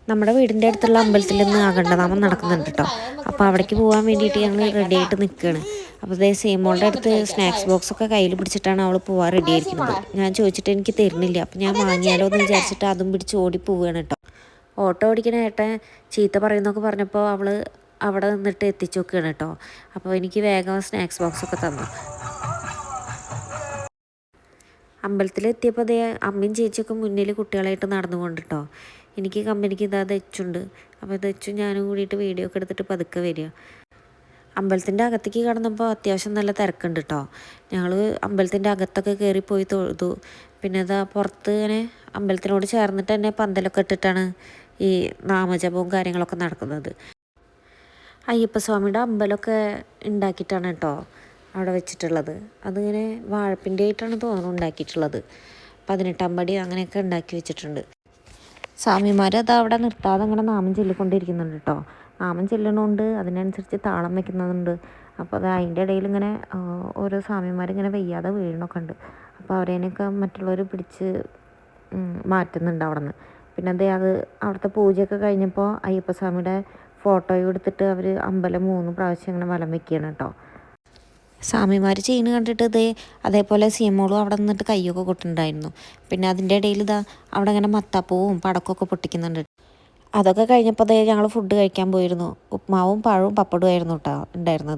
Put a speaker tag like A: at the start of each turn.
A: നമ്മുടെ വീടിൻ്റെ അടുത്തുള്ള അമ്പലത്തിൽ നിന്ന് അഖണ്ഡനാമം നടക്കുന്നുണ്ട് കേട്ടോ. അപ്പോൾ അവിടേക്ക് പോകാൻ വേണ്ടിയിട്ട് ഞങ്ങൾ റെഡി ആയിട്ട് നിൽക്കുകയാണ്. അപ്പോൾ അതേ സീമോളുടെ അടുത്ത് സ്നാക്സ് ബോക്സൊക്കെ കയ്യിൽ പിടിച്ചിട്ടാണ് അവൾ പോകാൻ റെഡി ആയിരിക്കുന്നത്. ഞാൻ ചോദിച്ചിട്ട് എനിക്ക് തരുന്നില്ല. അപ്പോൾ ഞാൻ വാങ്ങിയാലോ എന്ന് വിചാരിച്ചിട്ട് അതും പിടിച്ച് ഓടി പോവുകയാണ് കേട്ടോ. ഓട്ടോ ഓടിക്കണ ഏട്ടൻ ചീത്ത പറയുന്നൊക്കെ പറഞ്ഞപ്പോൾ അവൾ അവിടെ നിന്നിട്ട് എത്തിച്ചു നോക്കുകയാണ് കേട്ടോ. അപ്പോൾ എനിക്ക് വേഗം സ്നാക്സ് ബോക്സൊക്കെ തന്നു. അമ്പലത്തിലെത്തിയപ്പോൾ അതേ അമ്മയും ചേച്ചിയൊക്കെ മുന്നിൽ കുട്ടികളായിട്ട് നടന്നുകൊണ്ട് കേട്ടോ. എനിക്ക് കമ്പനിക്ക് ഇതാ ദച്ചുണ്ട്. അപ്പോൾ ദച്ചു ഞാനും കൂടിയിട്ട് വീഡിയോ ഒക്കെ എടുത്തിട്ട് പതുക്കെ വരിക. അമ്പലത്തിൻ്റെ അകത്തേക്ക് കടന്നപ്പോൾ അത്യാവശ്യം നല്ല തിരക്കുണ്ട് കേട്ടോ. ഞങ്ങൾ അമ്പലത്തിൻ്റെ അകത്തൊക്കെ കയറിപ്പോയി തൊഴുതു. പിന്നെ അതാ പുറത്ത് ഇങ്ങനെ അമ്പലത്തിനോട് ചേർന്നിട്ട് തന്നെ പന്തലൊക്കെ ഇട്ടിട്ടാണ് ഈ നാമജപവും കാര്യങ്ങളൊക്കെ നടക്കുന്നത്. അയ്യപ്പസ്വാമിയുടെ അമ്പലമൊക്കെ ഉണ്ടാക്കിയിട്ടാണ് കേട്ടോ അവിടെ വെച്ചിട്ടുള്ളത്. അതിങ്ങനെ വാഴപ്പിൻ്റെ ആയിട്ടാണ് തോന്നുന്നു ഉണ്ടാക്കിയിട്ടുള്ളത്. 18 പടി അങ്ങനെയൊക്കെ ഉണ്ടാക്കി വെച്ചിട്ടുണ്ട്. സ്വാമിമാർ അത് അവിടെ നിർത്താതെ അങ്ങനെ നാമം ചൊല്ലിക്കൊണ്ടിരിക്കുന്നുണ്ട് കേട്ടോ. നാമം ചൊല്ലണമുണ്ട്, അതിനനുസരിച്ച് താളം വയ്ക്കുന്നതുണ്ട്. അപ്പോൾ അത് അതിൻ്റെ ഇടയിൽ ഇങ്ങനെ ഓരോ സ്വാമിമാരിങ്ങനെ വയ്യാതെ വീഴണമൊക്കെ ഉണ്ട്. അപ്പോൾ അവരേനൊക്കെ മറ്റുള്ളവർ പിടിച്ച് മാറ്റുന്നുണ്ട് അവിടെ നിന്ന്. പിന്നെ അത് അവിടുത്തെ പൂജയൊക്കെ കഴിഞ്ഞപ്പോൾ അയ്യപ്പസ്വാമിയുടെ ഫോട്ടോയും എടുത്തിട്ട് അവർ അമ്പലം 3 പ്രാവശ്യം ഇങ്ങനെ വലം വയ്ക്കുകയാണ് കേട്ടോ. സ്വാമിമാർ ചെയ്യുന്നത് കണ്ടിട്ട് അതേപോലെ സീമോളും അവിടെ നിന്നിട്ട് കയ്യൊക്കെ കൊട്ടുണ്ടായിരുന്നു. പിന്നെ അതിൻ്റെ ഇടയിൽ അവിടെ ഇങ്ങനെ മത്താപ്പൂവും പടക്കമൊക്കെ പൊട്ടിക്കുന്നുണ്ട്. അതൊക്കെ കഴിഞ്ഞപ്പോൾ ഞങ്ങൾ ഫുഡ് കഴിക്കാൻ പോയിരുന്നു. ഉപ്മാവും പഴവും പപ്പടവും ആയിരുന്നു കേട്ടോ ഉണ്ടായിരുന്നത്.